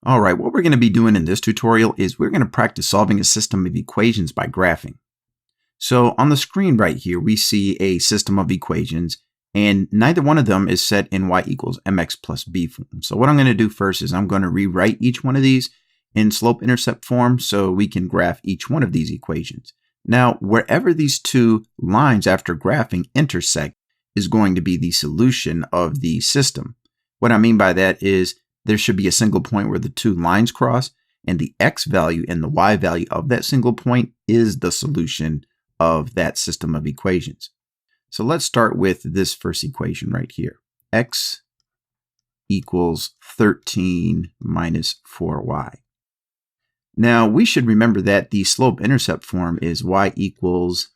All right, what we're going to be doing in this tutorial is we're going to practice solving a system of equations by graphing. So on the screen right here, we see a system of equations, and neither one of them is set in y equals mx plus b form. So what I'm going to do first is I'm going to rewrite each one of these in slope-intercept form so we can graph each one of these equations. Now, wherever these two lines after graphing intersect is going to be the solution of the system. What I mean by that is there should be a single point where the two lines cross, and the x value and the y value of that single point is the solution of that system of equations. So let's start with this first equation right here. X equals 13 minus 4y. Now we should remember that the slope-intercept form is y equals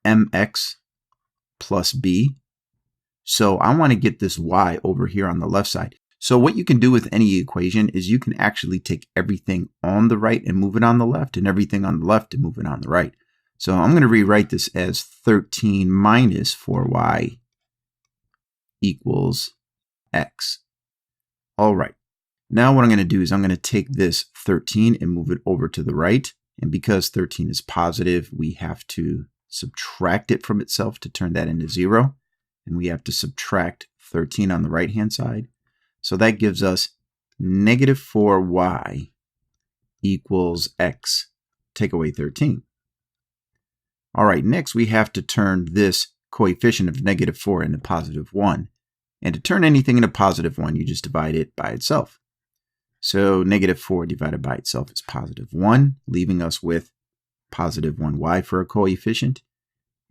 mx plus b. So I want to get this y over here on the left side. So what you can do with any equation is you can actually take everything on the right and move it on the left, and everything on the left and move it on the right. So I'm going to rewrite this as 13 minus 4y equals x. All right. Now what I'm going to do is I'm going to take this 13 and move it over to the right. And because 13 is positive, we have to subtract it from itself to turn that into 0. And we have to subtract 13 on the right-hand side. So that gives us negative 4y equals x. Take away 13. All right, next we have to turn this coefficient of negative 4 into positive 1. And to turn anything into positive 1, you just divide it by itself. So negative 4 divided by itself is positive 1, leaving us with positive 1y for a coefficient.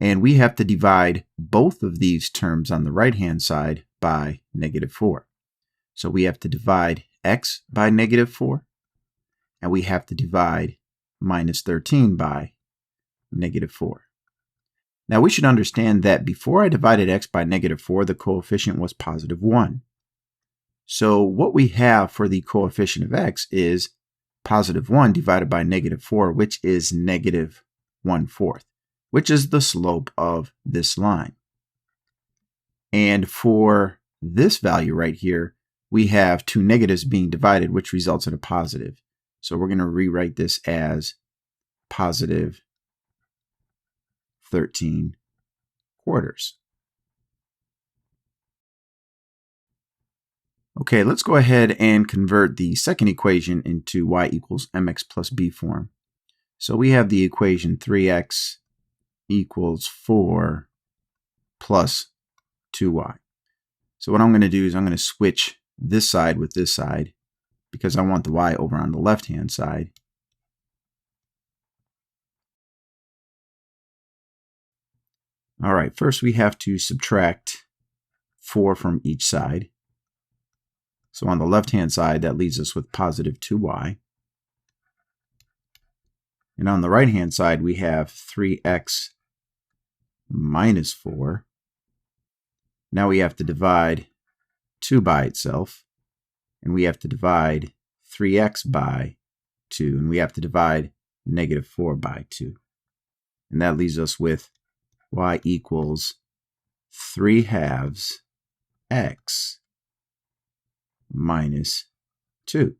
And we have to divide both of these terms on the right-hand side by negative 4. So we have to divide x by negative 4, and we have to divide minus 13 by negative 4. Now we should understand that before I divided x by negative 4, the coefficient was positive 1. So what we have for the coefficient of x is positive 1 divided by negative 4, which is negative 1/4, which is the slope of this line. And for this value right here, we have two negatives being divided, which results in a positive. So we're going to rewrite this as positive 13/4. Okay, let's go ahead and convert the second equation into y equals mx plus b form. So we have the equation 3x equals 4 plus 2y. So what I'm going to do is I'm going to switch this side with this side because I want the y over on the left-hand side. All right, first we have to subtract 4 from each side. So on the left-hand side, that leaves us with positive 2y. And on the right-hand side, we have 3x minus 4. Now we have to divide 2 by itself, and we have to divide 3x by 2, and we have to divide negative 4 by 2. And that leaves us with y equals 3/2 x minus 2.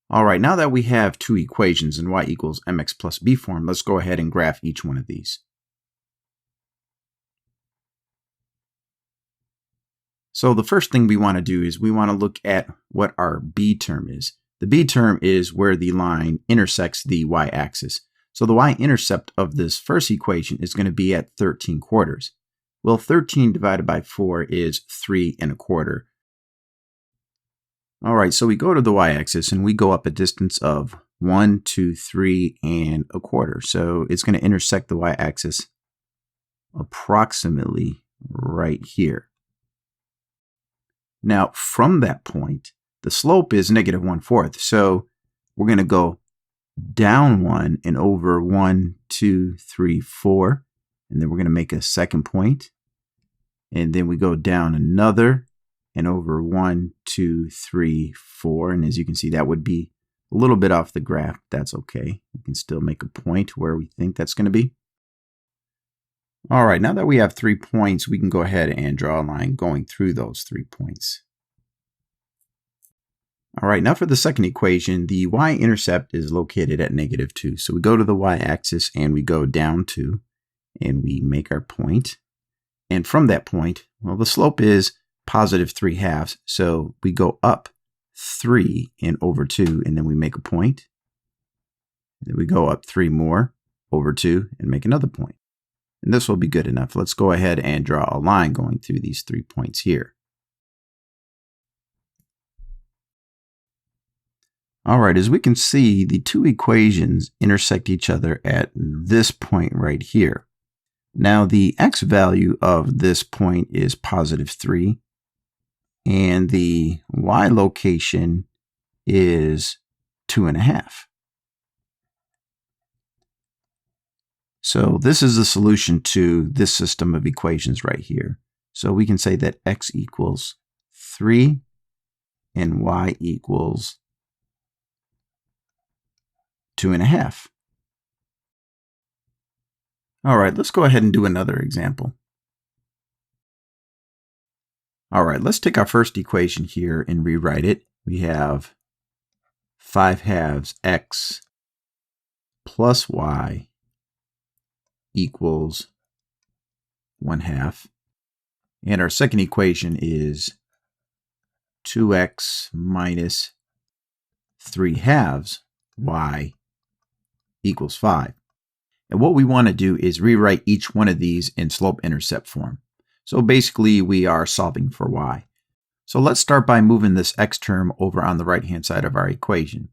All right, now that we have two equations in y equals mx plus b form, let's go ahead and graph each one of these. So the first thing we want to do is we want to look at what our b term is. The b term is where the line intersects the y-axis. So the y-intercept of this first equation is going to be at 13/4. Well, 13 divided by 4 is 3¼ All right, so we go to the y-axis and we go up a distance of 1, 2, 3¼ So it's going to intersect the y-axis approximately right here. Now, from that point, the slope is negative 1/4. So we're going to go down 1 and over 1, 2, 3, 4. And then we're going to make a second point. And then we go down another and over 1, 2, 3, 4. And as you can see, that would be a little bit off the graph. That's okay. We can still make a point where we think that's going to be. All right, now that we have 3 points, we can go ahead and draw a line going through those 3 points. All right, now for the second equation, the y-intercept is located at -2. So we go to the y-axis and we go down 2, and we make our point. And from that point, well, the slope is +3/2. So we go up 3 and over 2, and then we make a point. Then we go up 3 more over 2 and make another point. And this will be good enough. Let's go ahead and draw a line going through these 3 points here. All right, as we can see, the two equations intersect each other at this point right here. Now, the x value of this point is +3, and the y location is 2.5. So this is the solution to this system of equations right here. So we can say that x equals 3 and y equals 2.5. All right, let's go ahead and do another example. All right, let's take our first equation here and rewrite it. We have 5/2 x plus y equals 1/2. And our second equation is 2x minus 3/2 y equals 5. And what we want to do is rewrite each one of these in slope-intercept form. So basically, we are solving for y. So let's start by moving this x term over on the right-hand side of our equation.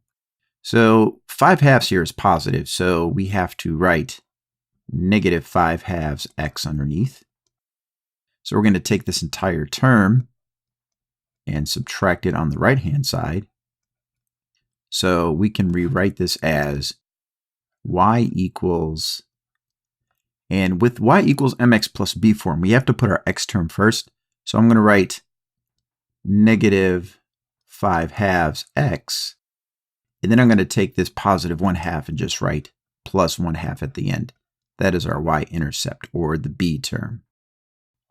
So 5/2 here is positive, so we have to write -5/2 x underneath. So we're going to take this entire term and subtract it on the right-hand side. So we can rewrite this as y equals, and with y equals mx plus b form, we have to put our x term first. So I'm going to write -5/2 x, and then I'm going to take this +1/2 and just write +1/2 at the end. That is our y-intercept, or the b term.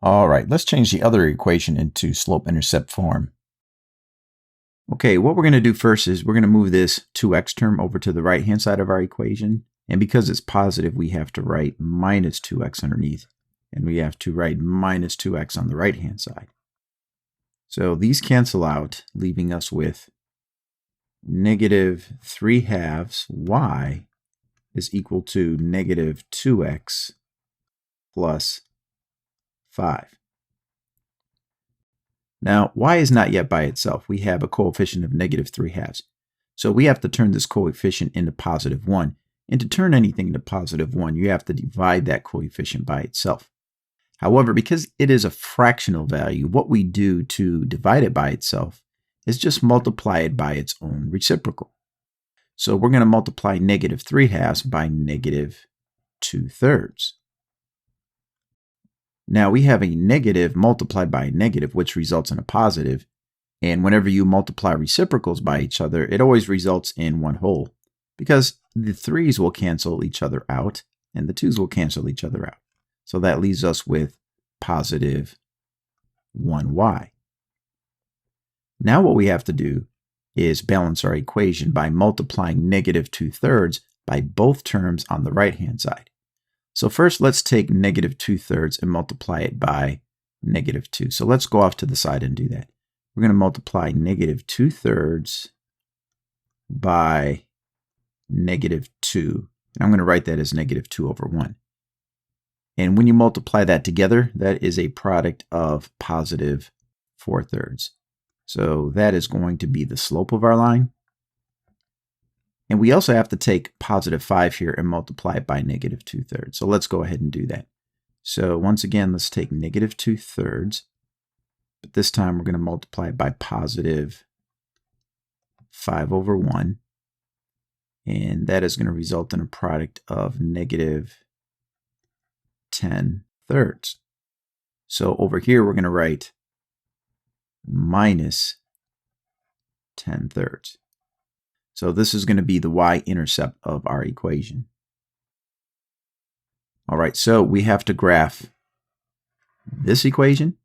All right, let's change the other equation into slope-intercept form. Okay, what we're going to do first is we're going to move this 2x term over to the right-hand side of our equation. And because it's positive, we have to write -2x underneath. And we have to write -2x on the right-hand side. So these cancel out, leaving us with -3/2 y is equal to -2x plus 5. Now, y is not yet by itself. We have a coefficient of -3/2. So we have to turn this coefficient into +1. And to turn anything into +1, you have to divide that coefficient by itself. However, because it is a fractional value, what we do to divide it by itself is just multiply it by its own reciprocal. So we're going to multiply -3/2 by -2/3. Now we have a negative multiplied by a negative, which results in a positive. And whenever you multiply reciprocals by each other, it always results in one whole, because the 3's will cancel each other out and the 2's will cancel each other out. So that leaves us with +1y. Now what we have to do is balance our equation by multiplying -2/3 by both terms on the right-hand side. So first, let's take -2/3 and multiply it by -2. So let's go off to the side and do that. We're going to multiply -2/3 by -2. And I'm going to write that as -2/1. And when you multiply that together, that is a product of +4/3. So that is going to be the slope of our line. And we also have to take +5 here and multiply it by -2/3. So let's go ahead and do that. So once again, let's take -2/3. But this time we're going to multiply it by +5/1. And that is going to result in a product of -10/3. So over here, we're going to write -10/3. So this is going to be the y-intercept of our equation. All right, so we have to graph this equation,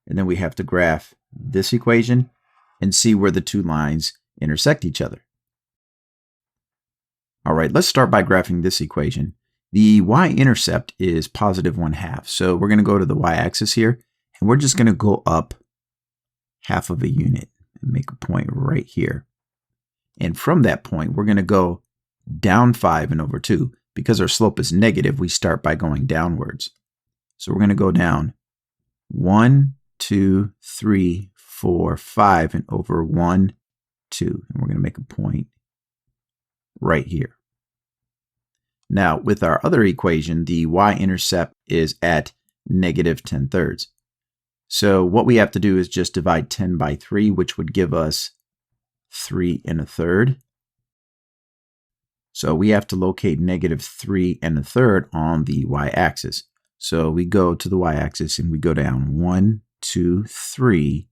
and then we have to graph this equation and see where the two lines intersect each other. All right, let's start by graphing this equation. The y-intercept is positive 1/2. So we're going to go to the y-axis here, and we're just going to go up half of a unit and make a point right here. And from that point, we're going to go down 5/2. Because our slope is negative, we start by going downwards. So we're going to go down 1, 2, 3, 4, 5/1, 2. And we're going to make a point right here. Now, with our other equation, the y-intercept is at -10/3. So what we have to do is just divide 10 by 3, which would give us 3 1/3. So we have to locate -3 1/3 on the y-axis. So we go to the y-axis and we go down 1, 2, 3,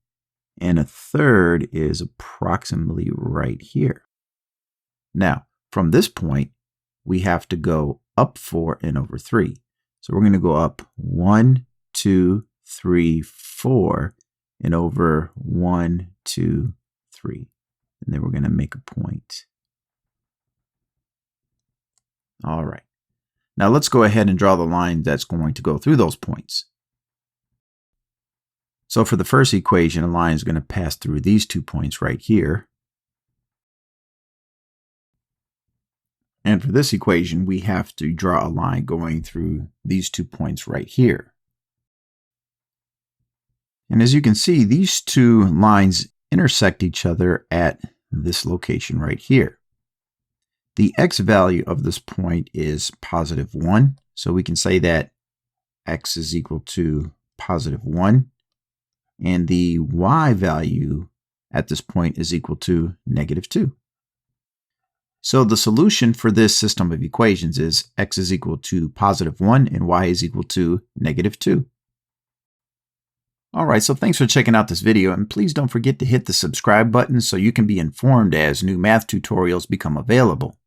and 1/3 is approximately right here. Now, from this point, we have to go up 4/3. So we're going to go up 1, 2, 3, 4/1, 2, 3. And then we're going to make a point. All right. Now let's go ahead and draw the line that's going to go through those points. So for the first equation, a line is going to pass through these 2 points right here. And for this equation, we have to draw a line going through these 2 points right here. And as you can see, these 2 lines intersect each other at this location right here. The x value of this point is +1. So we can say that x is equal to +1. And the y value at this point is equal to -2. So the solution for this system of equations is x is equal to +1 and y is equal to -2. All right, so thanks for checking out this video, and please don't forget to hit the subscribe button so you can be informed as new math tutorials become available.